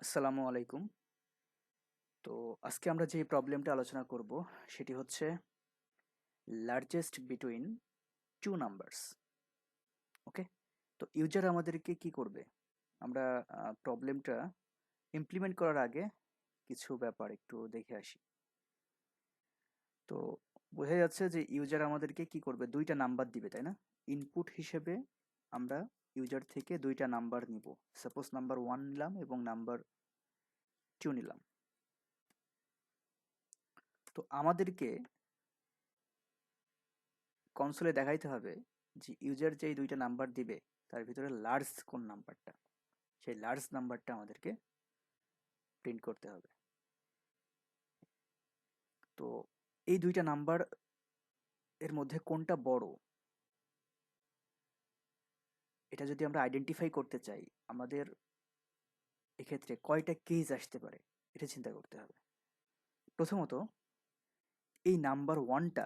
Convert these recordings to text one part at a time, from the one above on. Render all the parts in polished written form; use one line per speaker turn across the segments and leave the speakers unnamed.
আসসালামু আলাইকুম। তো আজকে আমরা যে প্রবলেমটা আলোচনা করব সেটি হচ্ছে লার্জেস্ট বিটুইন টু নাম্বারস। ওকে, তো ইউজার আমাদেরকে কি করবে? আমরা প্রবলেমটা ইমপ্লিমেন্ট করার আগে কিছু ব্যাপার একটু দেখে আসি। তো বোঝা যাচ্ছে যে ইউজার আমাদেরকে কি করবে, দুইটা নাম্বার দিবে, তাই না? ইনপুট হিসেবে আমরা ইউজার থেকে দুইটা নাম্বার নিব। সাপোজ নাম্বার 1 নিলাম এবং নাম্বার 2 নিলাম। তো আমাদেরকে কনসোলে দেখাইতে হবে যে ইউজার যে দুইটা নাম্বার দিবে তার ভিতরে লার্জ কোন নাম্বারটা, সেই লার্জ নাম্বারটা আমাদেরকে প্রিন্ট করতে হবে। তো এই দুইটা নাম্বার এর মধ্যে কোনটা বড়, এটা যদি আমরা আইডেন্টিফাই করতে চাই, আমাদের এক্ষেত্রে কয়টা কেস আসতে পারে এটা চিন্তা করতে হবে। প্রথমত, এই নাম্বার 1টা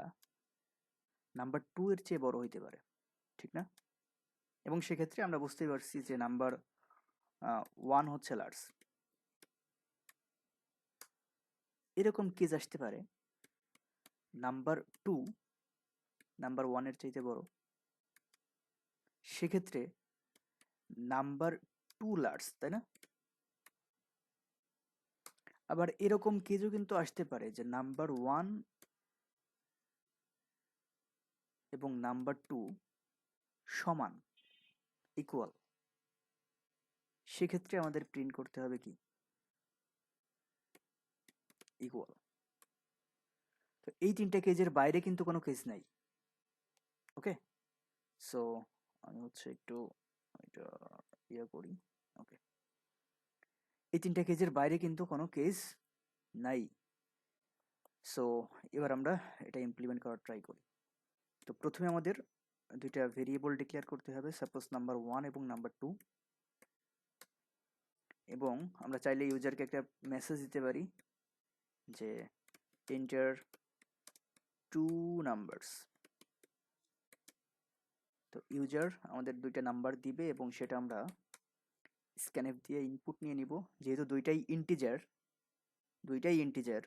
নাম্বার 2 এর চেয়ে বড় হইতে পারে, ঠিক না? এবং সেক্ষেত্রে আমরা বুঝতেই পারছি যে নাম্বার 1 হচ্ছে লার্জ। এরকম কেস আসতে পারে নাম্বার 2 নাম্বার 1 এর চাইতে বড়, সেক্ষেত্রে নাম্বার 2 লার্জ, তাই না? আবার এরকম কেসও কিন্তু আসতে পারে যে নাম্বার 1 এবং নাম্বার 2 সমান, ইকুয়াল। সেক্ষেত্রে আমাদের প্রিন্ট করতে হবে কি? ইকুয়াল। তো এই তিনটা কেজের বাইরে কিন্তু কোনো কেস নাই। ওকে, সো আমি হচ্ছে একটু এটা ইয়ে করি। ওকে, এই তিনটা কেজের বাইরে কিন্তু কোনো কেস নাই। সো এবার আমরা এটা ইমপ্লিমেন্ট করার ট্রাই করি। তো প্রথমে আমাদের দুইটা ভেরিয়েবল ডিক্লেয়ার করতে হবে, সাপোজ নাম্বার 1 এবং নাম্বার 2। এবং আমরা চাইলে ইউজারকে একটা মেসেজ দিতে পারি যে এন্টার টু নাম্বারস। তো ইউজার আমাদের দুইটা নাম্বার দিবে এবং সেটা আমরা স্ক্যানএফ দিয়ে ইনপুট নিয়ে নিব। যেহেতু দুইটাই ইন্টিজার,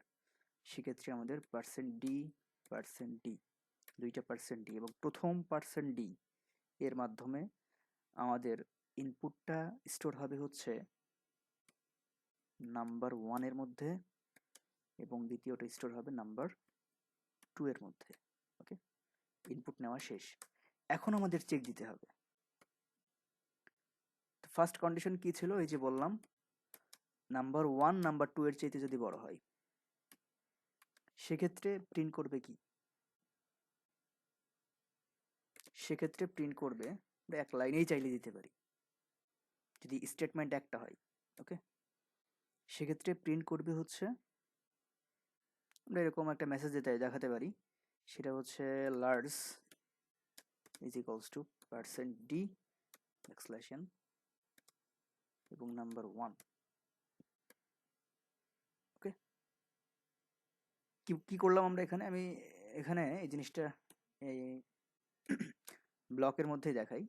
সেক্ষেত্রে আমাদের %d দুইটা %d এবং প্রথম %d এর মাধ্যমে আমাদের ইনপুটটা স্টোর হবে হচ্ছে নাম্বার 1 এর মধ্যে এবং দ্বিতীয়টা স্টোর হবে নাম্বার 2 এর মধ্যে। ওকে, ইনপুট নেওয়া শেষ। এখন আমাদের চেক দিতে হবে। ফার্স্ট কন্ডিশন কি ছিল? এই যে বললাম, নাম্বার 1 নাম্বার 2 এর চাইতে যদি বড় হয়, সেক্ষেত্রে প্রিন্ট করবে কি? সেক্ষেত্রে প্রিন্ট করবে, আমরা এক লাইনেই চাইলে দিতে পারি যদি স্টেটমেন্ট একটা হয়। ওকে, সেক্ষেত্রে প্রিন্ট করবে হচ্ছে, আমরা এরকম একটা মেসেজ দেখাতে পারি, সেটা হচ্ছে large is equals to %d এক্সক্লেশন এবং নাম্বার 1। ওকে, কি কি করলাম আমরা এখানে? আমি এখানে এই জিনিসটা এই ব্লকের মধ্যেই দেখাই,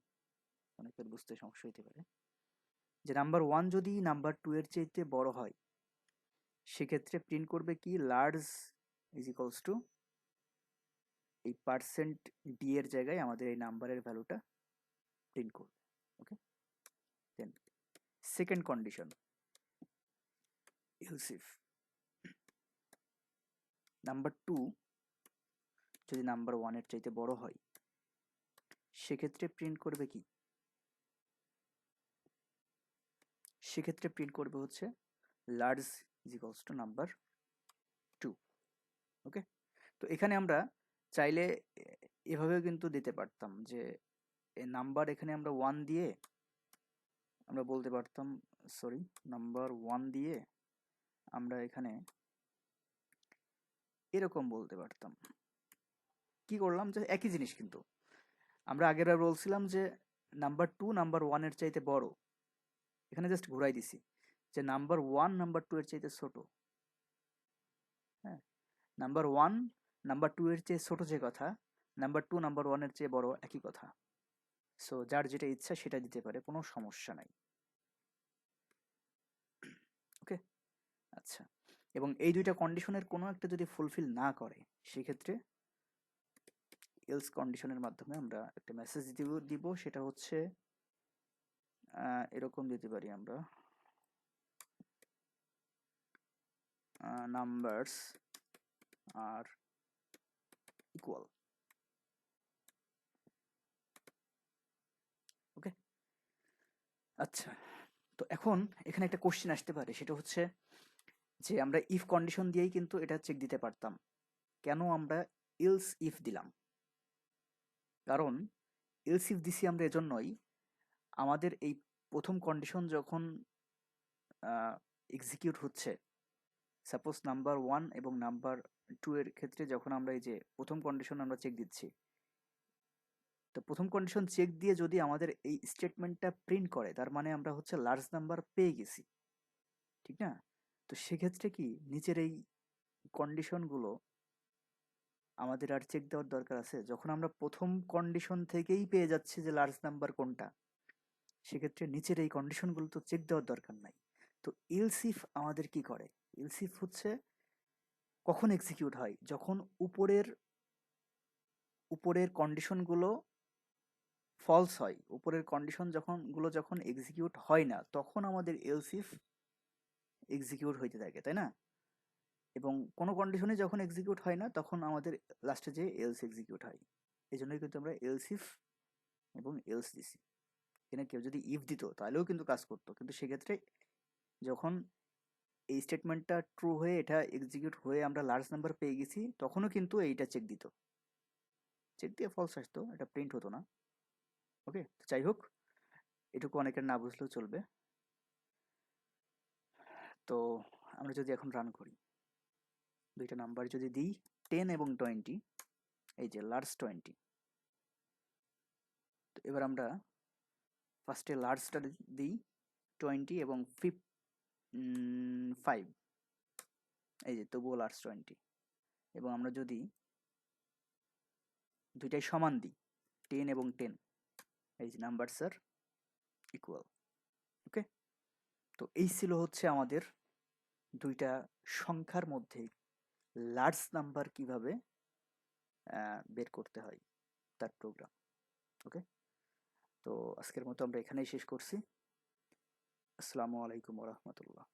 অনেকের বুঝতে সমস্যা হতে পারে। যে নাম্বার 1 যদি নাম্বার 2 এর চাইতে বড় হয়, সেক্ষেত্রে প্রিন্ট করবে কি? লার্জ ইজ ইকুয়ালস টু এই %d এর জায়গায় আমাদের এই নাম্বারের ভ্যালুটা প্রিন্ট করবে। Okay, then second condition, else if number 2 যদি নাম্বার 1 এর চাইতে বড় হয়, সেক্ষেত্রে প্রিন্ট করবে কি? সেক্ষেত্রে প্রিন্ট করবে হচ্ছে large is equals to number 2। ওকে, তো এখানে আমরা চাইলে এভাবেও কিন্তু দিতে পারতাম যে নাম্বার এখানে আমরা 1 দিয়ে আমরা বলতে পারতাম, সরি, নাম্বার 1 দিয়ে আমরা এখানে এরকম বলতে পারতাম। কি করলাম যে একই জিনিস, কিন্তু আমরা আগের বার বলছিলাম যে নাম্বার 2 নাম্বার 1 এর চাইতে বড়, এখানে জাস্ট ঘুরাই দিছি যে নাম্বার 1 নাম্বার 2 এর চাইতে ছোট। হ্যাঁ, নাম্বার 1 নাম্বার 2 এর চেয়ে ছোট যে কথা, নাম্বার 2 নাম্বার 1 এর চেয়ে বড়, একই কথা। সো যার যেটা ইচ্ছা সেটা দিতে পারে, কোনো সমস্যা নাই। আচ্ছা, এবং এই দুইটা কন্ডিশনের কোনো একটা যদি ফুলফিল না করে সেক্ষেত্রে এলস কন্ডিশনের মাধ্যমে আমরা একটা মেসেজ দিব, সেটা হচ্ছে এরকম দিতে পারি আমরা, নাম্বারস আর ইকুয়াল। ওকে, আচ্ছা, তো এখন এখানে একটা কোশ্চেন আসতে পারে, সেটা হচ্ছে যে আমরা ইফ কন্ডিশন দিয়েই কিন্তু এটা চেক দিতে পারতাম, কেন আমরা এলস ইফ দিলাম? কারণ এলস ইফ দিছি আমরা এজন্যই, আমাদের এই প্রথম কন্ডিশন যখন এক্সিকিউট হচ্ছে, সাপোজ নাম্বার 1 এবং নাম্বার 2 এর ক্ষেত্রে যখন আমরা এই যে প্রথম কন্ডিশন আমরা চেক দিচ্ছি, তো প্রথম কন্ডিশন চেক দিয়ে যদি আমাদের এই স্টেটমেন্টটা প্রিন্ট করে, তার মানে আমরা হচ্ছে লার্জ নাম্বার পেয়ে গেছি, ঠিক না? তো সেক্ষেত্রে কি নিচের এই কন্ডিশনগুলো আমাদের আর চেক দেওয়ার দরকার আছে? যখন আমরা প্রথম কন্ডিশন থেকেই পেয়ে যাচ্ছি যে লার্জ নাম্বার কোনটা, সেক্ষেত্রে নিচের এই কন্ডিশনগুলো তো চেক দেওয়ার দরকার নাই। তো এলস ইফ আমাদের কি করে? এলস ইফ হচ্ছে কখন এক্সিকিউট হয়? যখন উপরের উপরের কন্ডিশনগুলো ফলস হয়, উপরের কন্ডিশন যখন এক্সিকিউট হয় না, তখন আমাদের এলস ইফ এক্সিকিউট হইতে থাকে, তাই না? এবং কোনো কন্ডিশনে যখন এক্সিকিউট হয় না, তখন আমাদের লাস্টে যে এলস এক্সিকিউট হয়। এই জন্যই কিন্তু আমরা এলস ইফ এবং এলস দিছি। এখানে কেউ যদি ইফ দিত তাহলেও কিন্তু কাজ করতো, কিন্তু সেক্ষেত্রে যখন এই স্টেটমেন্টটা ট্রু হয়ে এটা এক্সিকিউট হয়ে আমরা লার্জ নাম্বার পেয়ে গেছি, তখনও কিন্তু এইটা চেক দিত, চেক দিয়ে ফলস আসতো, এটা প্রিন্ট হতো না। ওকে, যাই হোক, এটুকু অনেকের না বুঝলেও চলবে। তো আমরা যদি এখন রান করি, দুইটা নাম্বার যদি দিই 10 এবং 20, এই যে লার্জ 20, তো এবার আমরা ফার্স্টে লার্জটা দিই 20 এবং 5, এই যে তবুও লার্জ 20, এবং আমরা যদি দুইটাই সমান দিই 10 এবং 10, এই যে নাম্বারস আর ইকুয়াল। ওকে, তো এই ছিল হচ্ছে আমাদের দুইটা সংখ্যার মধ্যে লার্জ নাম্বার কিভাবে বের করতে হয় তার প্রোগ্রাম। ওকে, তো আজকের মতো আমরা এখানেই শেষ করছি। আসসালামু আলাইকুম রহমতুল্লাহ।